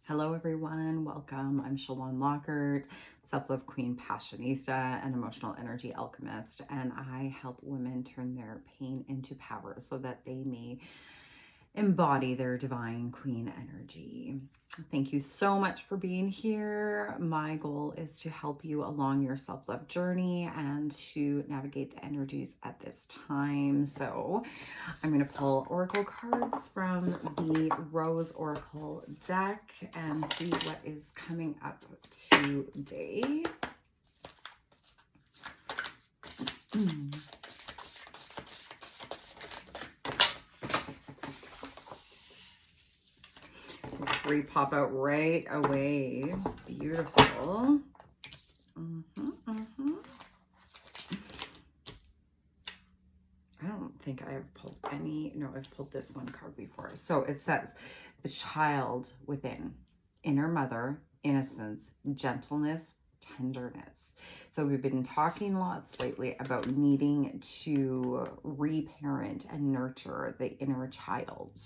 Hello, everyone. Welcome. I'm Shalon Lockhart, self-love queen, passionista, and emotional energy alchemist. And I help women turn their pain into power so that they may embody their divine queen energy. Thank you so much for being here. My goal is to help you along your self-love journey and to navigate the energies at this time. So I'm going to pull oracle cards from the Rose Oracle deck and see what is coming up today. Three pop out right away. Beautiful. I don't think I have pulled any. No, I've pulled this one card before. So it says, the child within, inner mother, innocence, gentleness, tenderness. So we've been talking lots lately about needing to reparent and nurture the inner child,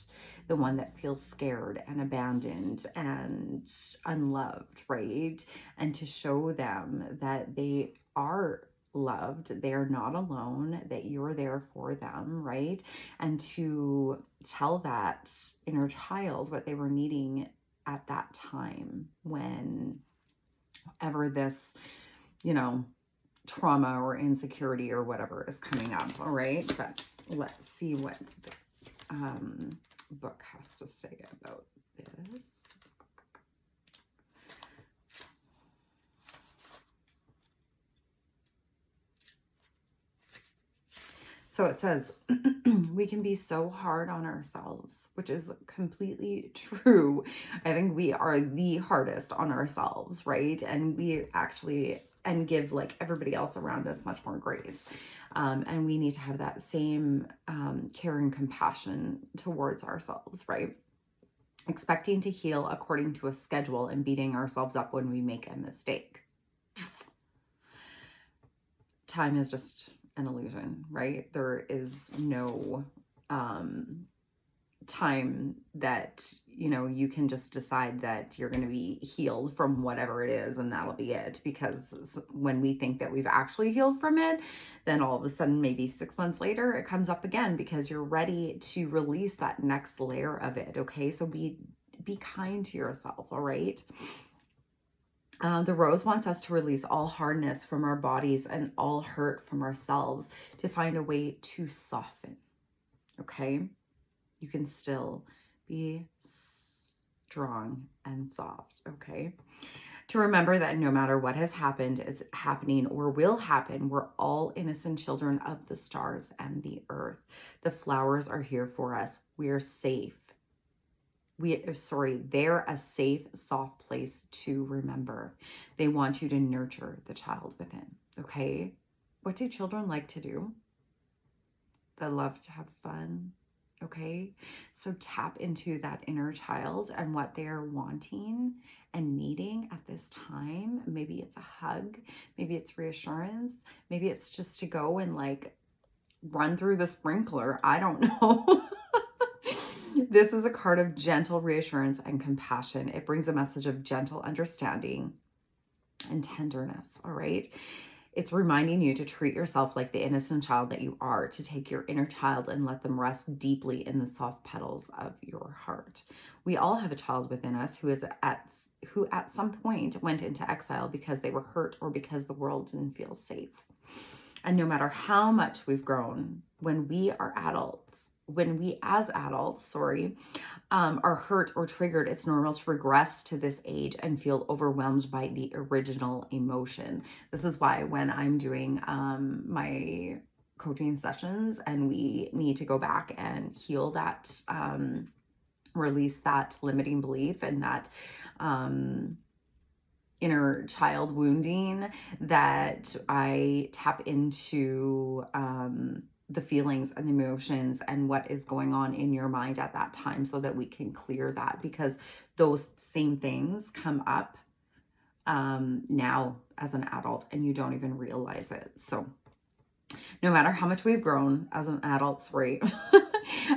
the one that feels scared and abandoned and unloved, right? And to show them that they are loved, they're not alone, that you're there for them, right? And to tell that inner child what they were needing at that time when ever this, trauma or insecurity or whatever is coming up. All right, but let's see what the book has to say about this. So it says, we can be so hard on ourselves, which is completely true. I think we are the hardest on ourselves, right? And we actually, and give like everybody else around us much more grace. And we need to have that same care and compassion towards ourselves, right? Expecting to heal according to a schedule and beating ourselves up when we make a mistake. Time is just an illusion, right? There is no time that, you can just decide that you're going to be healed from whatever it is and that'll be it. Because when we think that we've actually healed from it, then all of a sudden, maybe 6 months later, it comes up again because you're ready to release that next layer of it. Okay. So be kind to yourself. All right. The rose wants us to release all hardness from our bodies and all hurt from ourselves to find a way to soften. Okay? You can still be strong and soft. Okay? To remember that no matter what has happened, is happening, or will happen, we're all innocent children of the stars and the earth. The flowers are here for us. We are safe. They're a safe, soft place to remember. They want you to nurture the child within, okay? What do children like to do? They love to have fun, okay? So tap into that inner child and what they're wanting and needing at this time. Maybe it's a hug, maybe it's reassurance, maybe it's just to go and like run through the sprinkler. I don't know. This is a card of gentle reassurance and compassion. It brings a message of gentle understanding and tenderness, all right? It's reminding you to treat yourself like the innocent child that you are, to take your inner child and let them rest deeply in the soft petals of your heart. We all have a child within us who at some point went into exile because they were hurt or because the world didn't feel safe. And no matter how much we've grown, when we as adults, are hurt or triggered, it's normal to regress to this age and feel overwhelmed by the original emotion. This is why when I'm doing my coaching sessions and we need to go back and heal that, release that limiting belief and that inner child wounding, that I tap into the feelings and the emotions and what is going on in your mind at that time so that we can clear that, because those same things come up now as an adult and you don't even realize it. So no matter how much we've grown as an adult, right?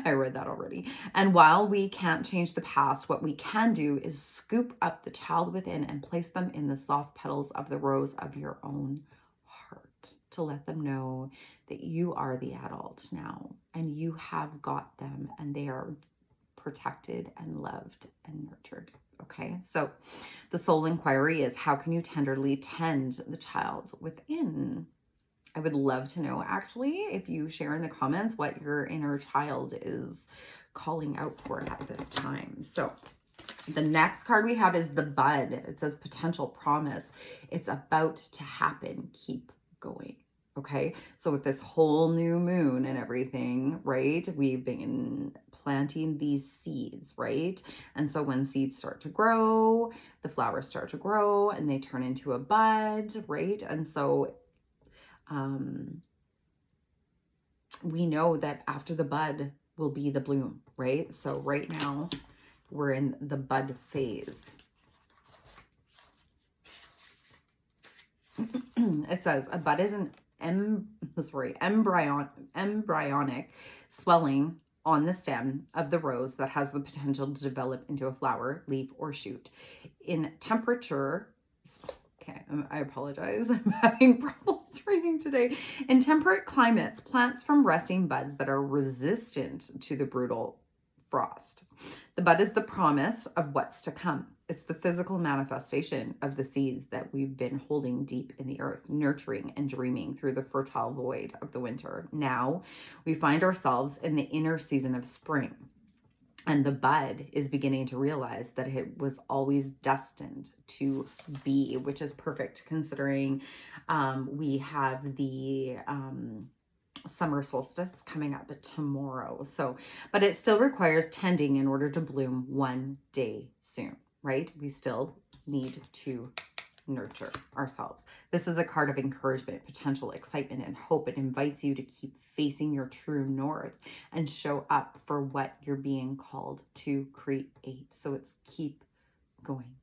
I read that already. And while we can't change the past, what we can do is scoop up the child within and place them in the soft petals of the rose of your own heart to let them know that you are the adult now and you have got them and they are protected and loved and nurtured. Okay, so the soul inquiry is, how can you tenderly tend the child within? I would love to know, actually, if you share in the comments what your inner child is calling out for at this time. So the next card we have is the bud. It says potential promise. It's about to happen. Keep going. Okay, so with this whole new moon and everything, right, we've been planting these seeds, right? And so when seeds start to grow, the flowers start to grow and they turn into a bud, right? And so we know that after the bud will be the bloom, right? So right now we're in the bud phase. It says a bud is an embryonic swelling on the stem of the rose that has the potential to develop into a flower, leaf, or shoot. In temperature, okay, I apologize. I'm having problems reading today. In temperate climates, plants from resting buds that are resistant to the brutal frost. The bud is the promise of what's to come. It's the physical manifestation of the seeds that we've been holding deep in the earth, nurturing and dreaming through the fertile void of the winter. Now we find ourselves in the inner season of spring. And the bud is beginning to realize that it was always destined to be, which is perfect considering we have the summer solstice coming up tomorrow. So, but it still requires tending in order to bloom one day soon, right? We still need to nurture ourselves. This is a card of encouragement, potential, excitement, and hope. It invites you to keep facing your true north and show up for what you're being called to create. So it's keep going,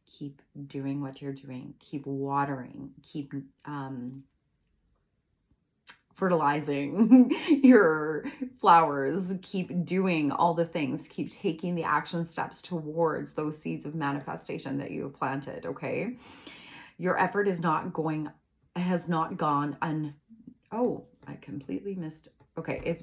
keep doing what you're doing, keep watering, keep fertilizing your flowers, keep doing all the things, keep taking the action steps towards those seeds of manifestation that you have planted, okay? Your effort has not gone oh, I completely missed. Okay,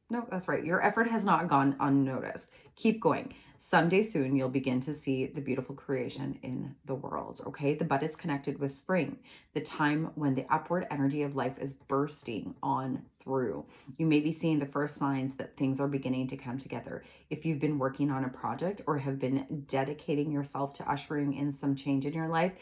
no, that's right. Your effort has not gone unnoticed. Keep going. Someday soon, you'll begin to see the beautiful creation in the world, okay? The bud is connected with spring, the time when the upward energy of life is bursting on through. You may be seeing the first signs that things are beginning to come together. If you've been working on a project or have been dedicating yourself to ushering in some change in your life,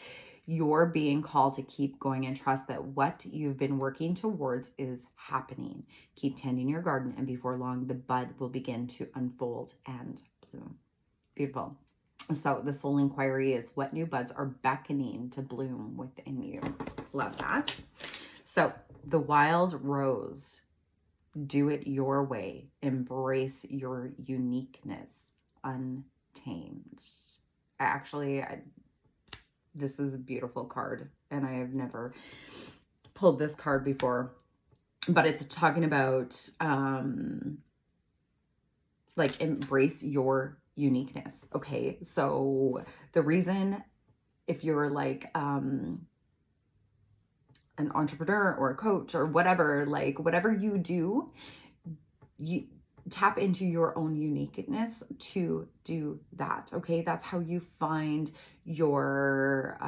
you're being called to keep going and trust that what you've been working towards is happening. Keep tending your garden, and before long, the bud will begin to unfold and bloom. Beautiful. So the soul inquiry is, what new buds are beckoning to bloom within you? Love that. So the wild rose, do it your way. Embrace your uniqueness, untamed. This is a beautiful card, and I have never pulled this card before, but it's talking about like embrace your uniqueness. Okay, so the reason, if you're like an entrepreneur or a coach or whatever, like whatever you do, you tap into your own uniqueness to do that. Okay, that's how you find your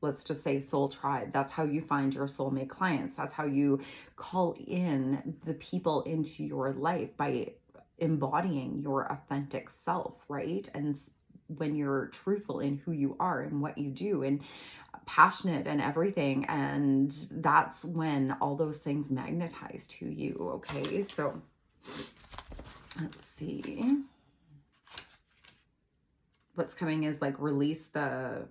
let's just say soul tribe. That's how you find your soulmate clients. That's how you call in the people into your life, by embodying your authentic self, right? And when you're truthful in who you are and what you do and passionate and everything, and that's when all those things magnetize to you. Okay, so let's see. What's coming is like release the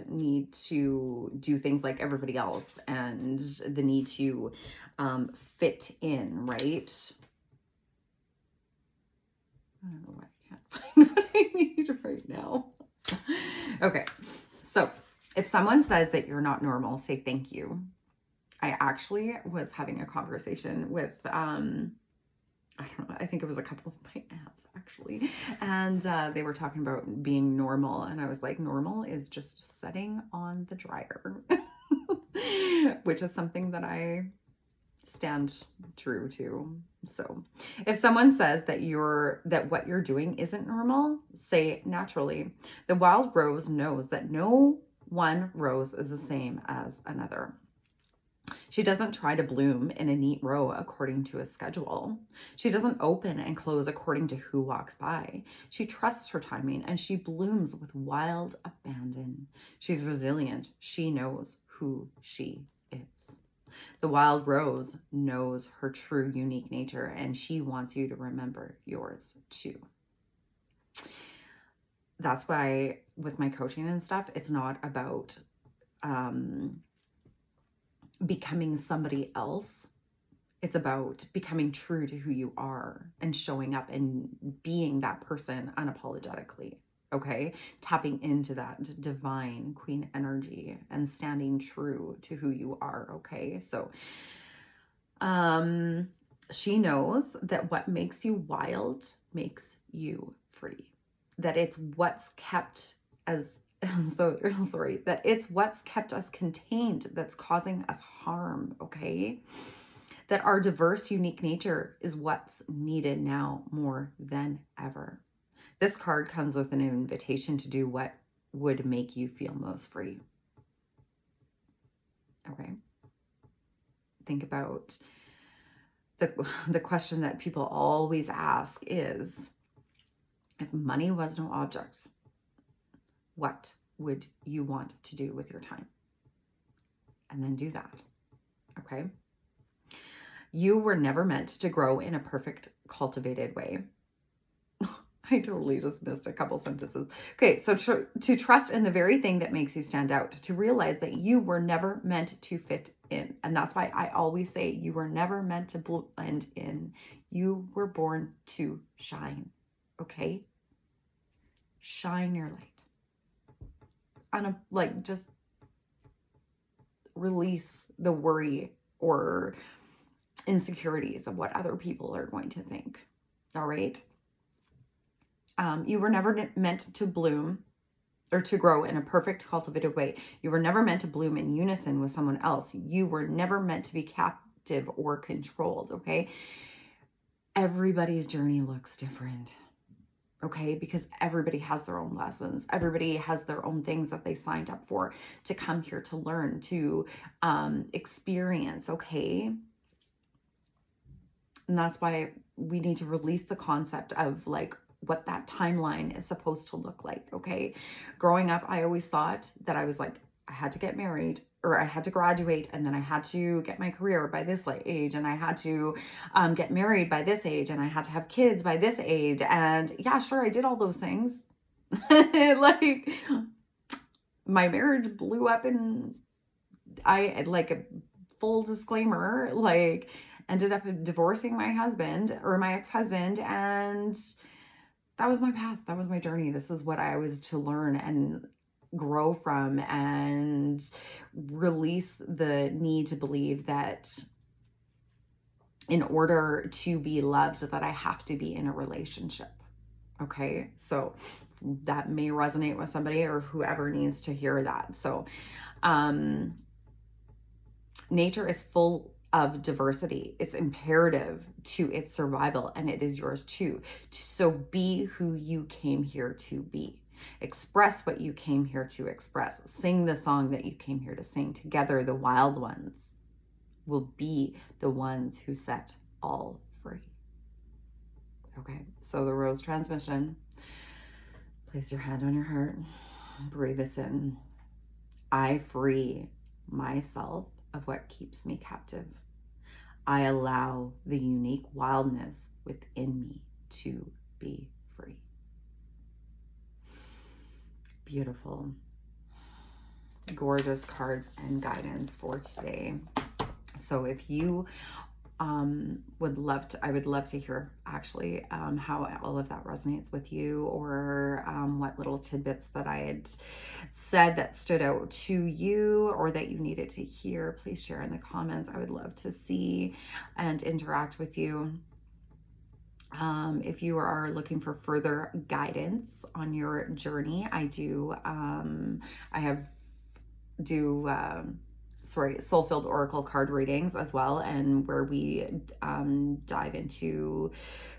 need to do things like everybody else and the need to fit in, right? I don't know why I can't find what I need right now. Okay, so if someone says that you're not normal, say thank you. I actually was having a conversation with, I don't know, I think it was a couple of my aunts actually. And they were talking about being normal. And I was like, normal is just setting on the dryer, which is something that I stand true to. So if someone says that what you're doing isn't normal, say naturally. The wild rose knows that no one rose is the same as another. She doesn't try to bloom in a neat row according to a schedule. She doesn't open and close according to who walks by. She trusts her timing and she blooms with wild abandon. She's resilient. She knows who she is. The wild rose knows her true unique nature and she wants you to remember yours too. That's why with my coaching and stuff, it's not about becoming somebody else. It's about becoming true to who you are and showing up and being that person unapologetically. Okay, tapping into that divine queen energy and standing true to who you are. Okay, so she knows that what makes you wild makes you free, that it's what's kept as so sorry, that it's what's kept us contained that's causing us harm. Okay, that our diverse, unique nature is what's needed now more than ever. This card comes with an invitation to do what would make you feel most free. Okay. Think about the question that people always ask is, if money was no object, what would you want to do with your time? And then do that. Okay. You were never meant to grow in a perfect, cultivated way. I totally just missed a couple sentences. Okay, so to trust in the very thing that makes you stand out, to realize that you were never meant to fit in. And that's why I always say you were never meant to blend in. You were born to shine. Okay? Shine your light. Just release the worry or insecurities of what other people are going to think. All right? You were never meant to bloom or to grow in a perfect, cultivated way. You were never meant to bloom in unison with someone else. You were never meant to be captive or controlled, okay? Everybody's journey looks different, okay? Because everybody has their own lessons. Everybody has their own things that they signed up for to come here to learn, to experience, okay? And that's why we need to release the concept of like, what that timeline is supposed to look like, okay? Growing up, I always thought that I was like, I had to get married or I had to graduate and then I had to get my career by this age and I had to get married by this age and I had to have kids by this age. And yeah, sure, I did all those things. Like my marriage blew up and I, like a full disclaimer, like ended up divorcing my husband or my ex-husband, and that was my path. That was my journey. This is what I was to learn and grow from and release the need to believe that in order to be loved, that I have to be in a relationship. Okay. So that may resonate with somebody or whoever needs to hear that. So, nature is full of diversity. It's imperative to its survival, and it is yours too. So be who you came here to be. Express what you came here to express. Sing the song that you came here to sing. Together, the wild ones will be the ones who set all free. Okay, so the rose transmission. Place your hand on your heart. Breathe this in. I free myself of what keeps me captive. I allow the unique wildness within me to be free. Beautiful. Gorgeous cards and guidance for today. So if you I would love to hear actually how all of that resonates with you, or what little tidbits that I had said that stood out to you or that you needed to hear. Please share in the comments. I would love to see and interact with you. If you are looking for further guidance on your journey, I do soul-filled oracle card readings as well, and where we dive into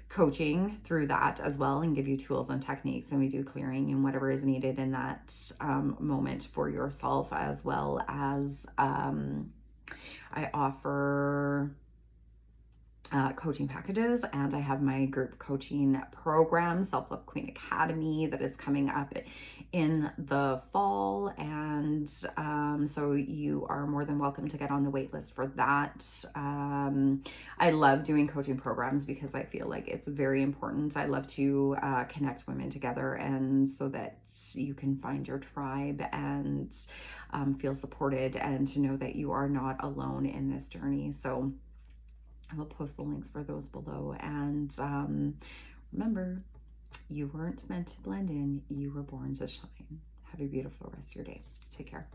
coaching through that as well and give you tools and techniques, and we do clearing and whatever is needed in that moment for yourself, as well as I offer coaching packages, and I have my group coaching program, Self-Love Queen Academy, that is coming up in the fall, and so you are more than welcome to get on the wait list for that. I love doing coaching programs because I feel like it's very important. I love to connect women together, and so that you can find your tribe and feel supported, and to know that you are not alone in this journey. So I will post the links for those below. And remember, you weren't meant to blend in. You were born to shine. Have a beautiful rest of your day. Take care.